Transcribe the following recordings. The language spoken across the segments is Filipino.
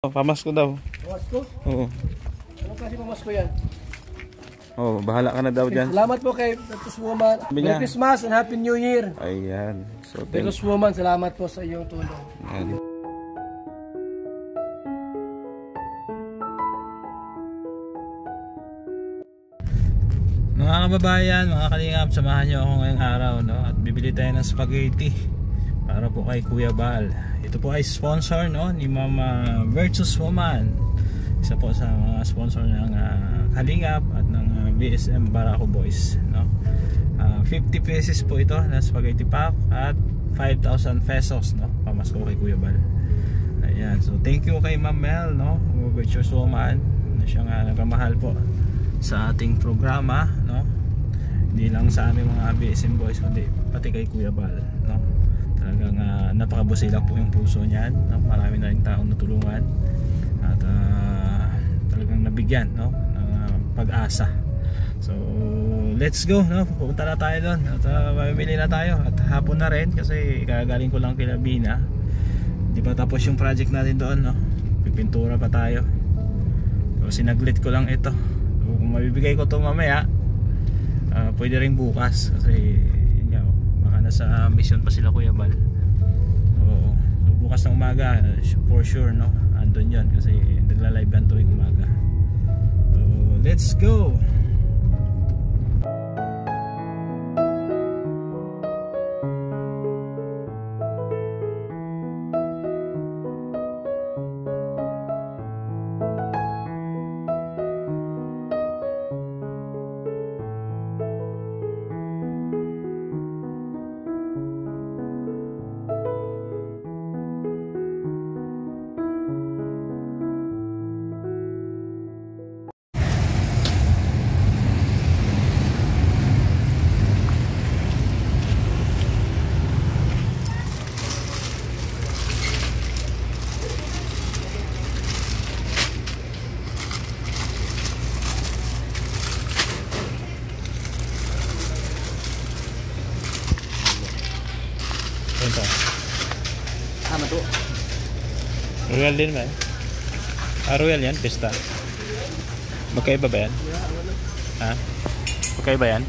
Pamasko daw. Pamasko? Oo. Anong klase pamasko yan? Oh, bahala ka na daw dyan. Salamat po kay Virtus Woman. Merry Christmas and Happy New Year. Ayan. So, Virtus Woman, salamat po sa iyong tulong. Ayan. Mga kababayan, mga kalingap, samahan nyo ako ngayong araw, no? At bibili tayo ng spaghetti para po kay Kuya Bal. Ito po ay sponsor, no, ni Mama Virtus Woman. Isa po sa mga sponsor ng Kalingap at ng BSM Barako Boys, no? 50 pesos po ito na spaghetti pack at 5,000 pesos, no? Pamasko kay Kuya Bal. Ayan, so thank you kay Ma'am Mel, no? Virtus Woman na siyang nagmamahal po sa ating programa, no? Hindi lang sa aming mga BSM Boys kundi pati kay Kuya Bal, no? Talagang napakabusilak po yung puso niyan, no? Marami na rin taong natulungan at talagang nabigyan, no, ng pag-asa. So let's go, no? Pupunta na tayo doon at mamimili na tayo at hapon na rin kasi kagaling ko lang kila Bina. Hindi pa tapos yung project natin doon, no? Pipintura pa tayo. So sinaglit ko lang ito. So, kung mabibigay ko to mamaya, pwede rin bukas kasi sa mission pa sila Kuya Bal. Oo. So bukas ng umaga for sure, no, andun yun kasi nagla-live yan tuwing umaga. So let's go. Ito. Ano to? Royal din ba? Royal yan, Pista. Magkaiba ba yan? Ha? Magkaiba yan?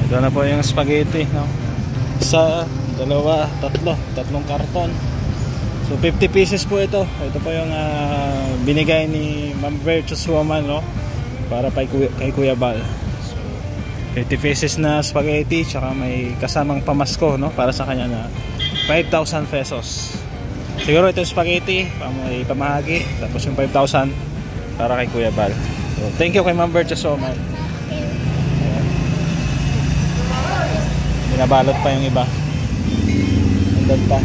Ito na po yung spaghetti, no? Isa, dalawa, tatlong karton. So 50 pieces po ito. Ito po yung binigay ni Ma'am Virtus Woman, no? Para kay Kuya Bal. So 50 pieces na spaghetti, tsaka may kasamang pamasko, no? Para sa kanya na 5,000 pesos. Siguro ito yung spaghetti, may pamahagi. Tapos yung 5,000 para kay Kuya Bal. So thank you kay Ma'am Virtus Woman. Binabalot pa yung iba. Andun pa.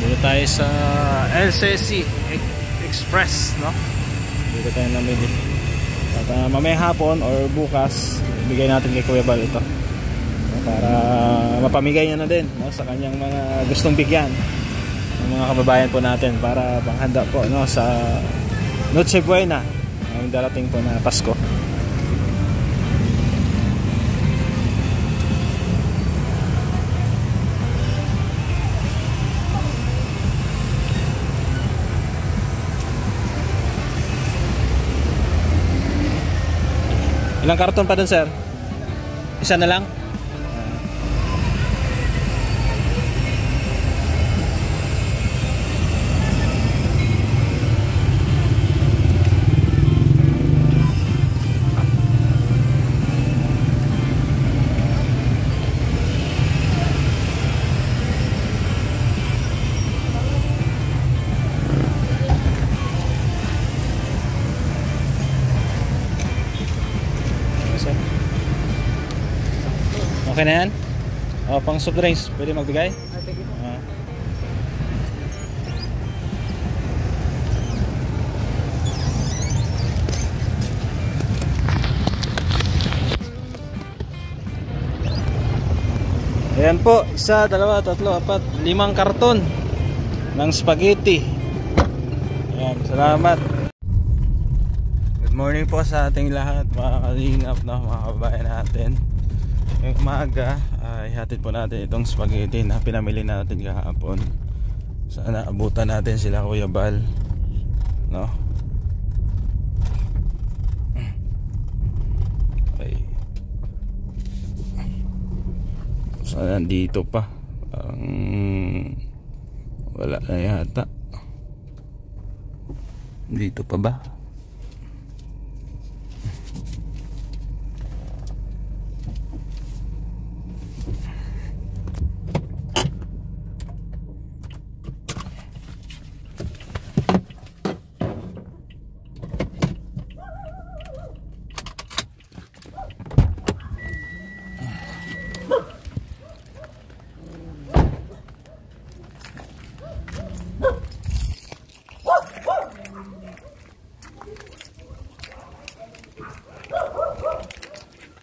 Dito tayo sa LCC Express, no? Dito tayo namili. At mamaya hapon or bukas bigay natin kay Kuya Bal ito para mapamigay niya na din, no, sa kanyang mga gustong bigyan mga kababayan po natin para panghanda po, no, sa Noche Buena ang darating po na Pasko. Ilang karton pa dun, sir? Isa na lang? Okay na yan? O, pang soft drinks, pwede magbigay? Ayan po, 1, 2, 3, 4, 5 karton ng spaghetti. Ayan, salamat. Good morning po sa ating lahat, mga kalingap, mga kababayan natin. Ngayong umaga ay hatid po natin itong spaghetti na pinamili natin kahapon. Sana abutan natin sila Kuya Bal, no? Okay. Sana nandito pa. Wala na yata. Dito pa ba?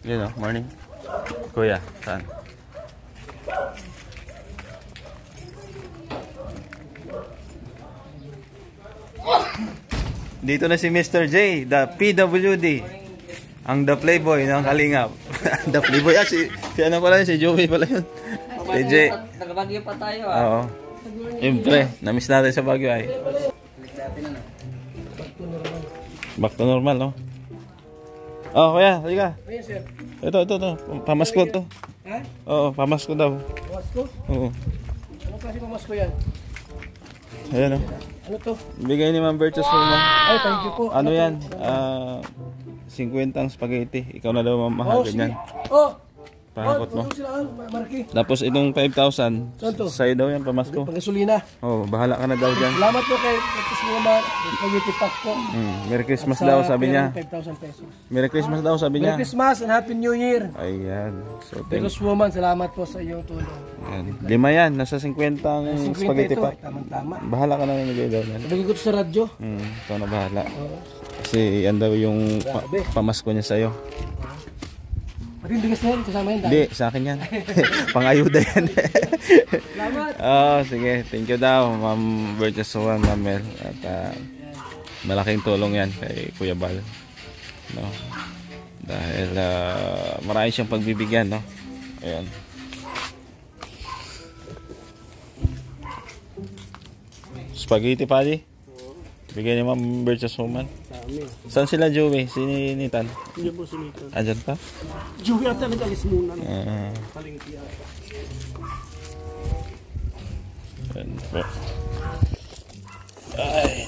Yun o, morning. Kuya, saan? Dito na si Mr. J, the PWD. Ang the playboy ng Kalingap. The playboy. Si ano pala yun, si Joey pala yun. Si J. Nagabagyo pa tayo Oo. Siyempre, namiss natin sa Baguio ay. Back to normal, no? Oh, kuya, halika. Ito. Pamasko to. Ha? Oo, pamasko daw. Pamasko? Oo. Anong klase pamasko yan? Ayan o. Ano to? Bigay ni Ma'am Bertus Roma. Ay, thank you po. Ano yan? 50 ang spaghetti. Ikaw na daw mamahal ganyan. Oh! Pangakot mo. Marky. Tapos itong 5,000. Sa'yo daw yan, pamasko. Pang-gasolina. Oo, bahala ka na daw dyan. Salamat po kay Bertus Roma. Spaghetti pack po. Merry Christmas daw, sabi niya. 5,000 pesos. Merry Christmas daw, sabi niya. Merry Christmas and Happy New Year. Ayan. So, Bertus Roma, salamat po sa iyong tulong. Ayan. 5 yan, nasa 50 ang spaghetti pack. Tama-tama. Bahala ka na nilagay daw yan. Nabigay ko sa radyo. Ikaw na bahala. Kasi yan daw yung pamasko niya sa'yo. Pati yung bigas na yan, kasama yan. Hindi, sa akin yan. Pang-ayuda yan. Salamat. Sige, thank you daw, Ma'am Bertus Roma, Ma'am Mel. At malaking tulong yan kay Kuya Bal. No? Dahil marami siyang pagbibigyan, no? Ayan. Spaghetti pali. Bigyan ni Ma'am Bertus Roma. Saan sila Joey? Sinitan? Hindi po sinitan. Andyan pa? Joey ata nag-alis muna. Palengke. Ay.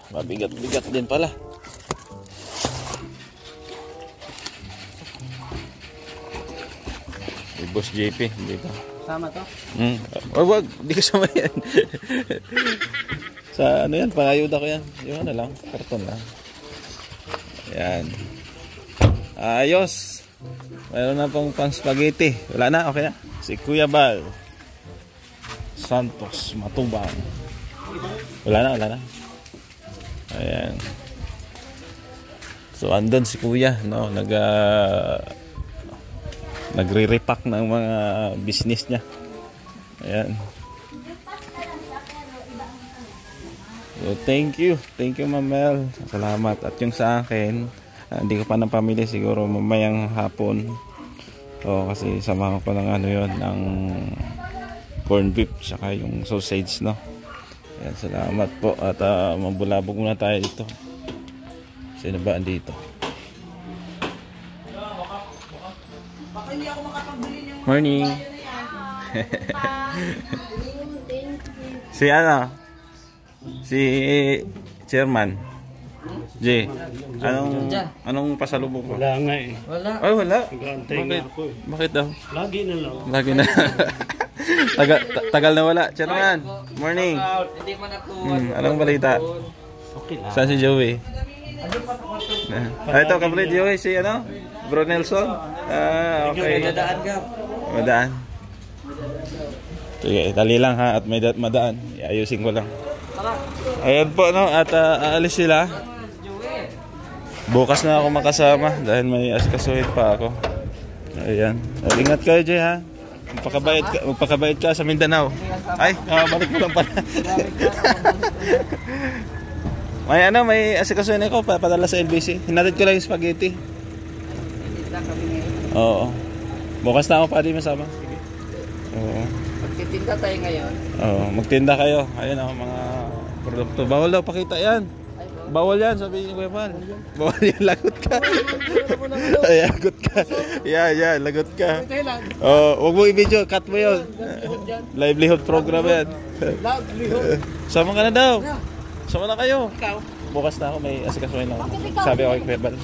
Mabigat-bigat din pala. Boss JP dito. Sama to? Wag, di ko sama yan. Sa ano yan, pangayuda ko yan. Yung ano lang, karton lang. Ayan. Ayos. Mayroon na pong pang spaghetti. Wala na, okay na. Si Kuya Bal Santos Matubang. Wala na. Ayan. So andun si Kuya, no, nagre-repack ng mga business niya. Ayan. So, thank you Ma'am Mel. Salamat. At yung sa akin, hindi ko pa nang pamili, siguro mamayang hapon. Kasi samahan ko ng ano yon, ng corn beef saka yung sausage, no. Ayan, salamat po. At mabulabog muna tayo dito. Sino ba andito? Morning. Si ano? Si Chairman J. Anong pasalubong ko? Wala nga eh. Wala. Ay, wala. Nag-aantay nga ako eh. Bakit daw? Lagi na lang. Lagi na. Tagal na wala. Chairman, morning. Hindi man ako. Anong balita? Okay lang. Saan si Joey? Ito, kapatid Joey, si ano? Bro Nelson. Okay. Dadaan ka. Madaan. Sige, dali lang ha, at may madaan. Iayusin ko lang. Ayan po, no, at aalis sila. Bukas na ako makasama dahil may asikasuhin pa ako. Ayan. Ingat kayo, Jay, ha? Magpakabait ka sa Mindanao. Ay, balik mo lang pala. May asikasuhin ako, padala sa LBC. Hinatid ko lang yung spaghetti. Oo. Bukas na ako pa din masama. Sige. Oo. Magtitinda tayo ngayon. Oo, magtinda kayo. Ayun ako mga produkto. Bawal daw pakita yan. Bawal yan, sabi ni Kuya Pal. Bawal yan, lagot ka. Ay, lagot ka. Yan, lagot ka. Huwag mo i-video, cut mo yun. Livelihood program yan. Sama ka na daw. Sama na kayo. Bukas na ako, may asikasuhin ako. Sabi ako kay Kuya Pal.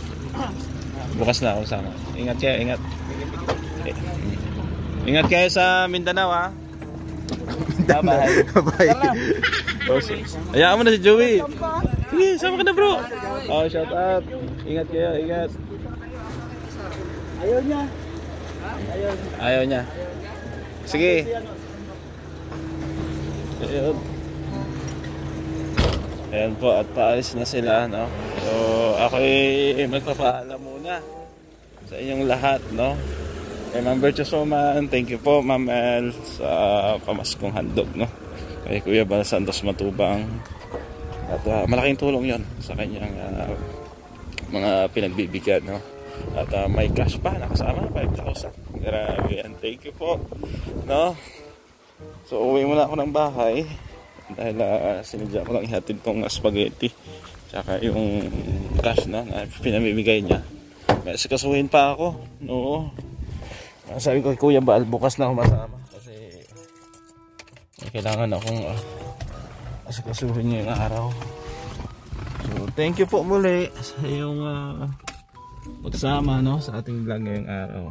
Bukas na ako sama. Ingat kayo, ingat. Ingat kayo sa Mindanao, ha? Bye-bye. Hayaan mo na si Joey. Sige, sama ka na, bro. Shout out. Ingat kayo, ingat. Ayaw niya. Sige. Ayan po, at paalis na sila, no? So, ako'y magpapaalam muna sa inyong lahat, no? Kay Ma'am Berchosoman, thank you po, Ma'am El, sa pamaskong handog, no? Kay Kuya Bal Santos Matubang. At malaking tulong yon sa kanyang mga pinagbibigyan, no? At may cash pa nakasama, 5,000. Grabe yan, thank you po, no? So uwi muna ako ng bahay dahil sinadya ko lang ihatid tong spaghetti tsaka yung cash na pinamimigay niya. May sikasuhin pa ako, no? Sabi ko kay Kuya Bal, bukas na ako masama kasi kailangan akong asikasuhin niya yung araw. So thank you po muli sa iyong magsama, no, sa ating vlog ngayong araw.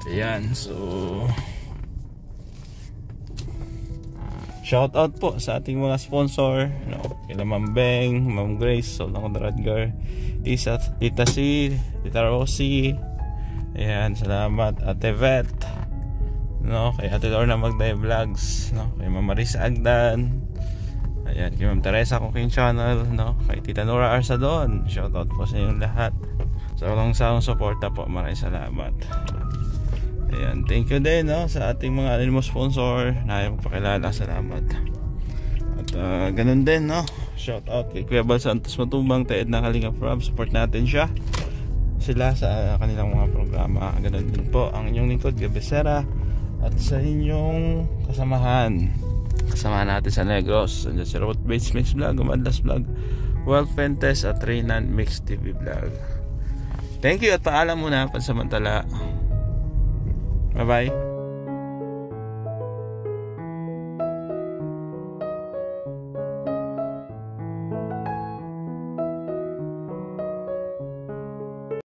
Ayan, so shout out po sa ating mga sponsor, no, kila Ma'am Beng, Ma'am Grace, Solang Radgar, Tita C, Tita Rosie. Ayan, salamat Ate Vet, no, kay Ate Lorna Magday Vlogs, no, kay Ma'am Marisa Agdan. Ayan, kay Ma'am Teresa Cooking Channel, no, kay Tita Nora Arsadon. Shout out po sa inyong lahat. Sa walang sawang suporta po, maraming salamat. Ayan, thank you din, no, sa ating mga anonymous sponsor na ayaw magpakilala. Salamat. At ganun din, no, shout out kay Kuya Bal Santos Matubang, Ted na Kalingap Rob. Support natin sila sa kanilang mga programa. Ganun din po ang inyong lingkod Gabesera at sa inyong kasamahan natin sa Negros. Andiyan si Robot Bates Mix Vlog, Umadlas Vlog, World Fentes at Reynan Mix TV Vlog. Thank you at paalam muna pansamantala. Bye bye.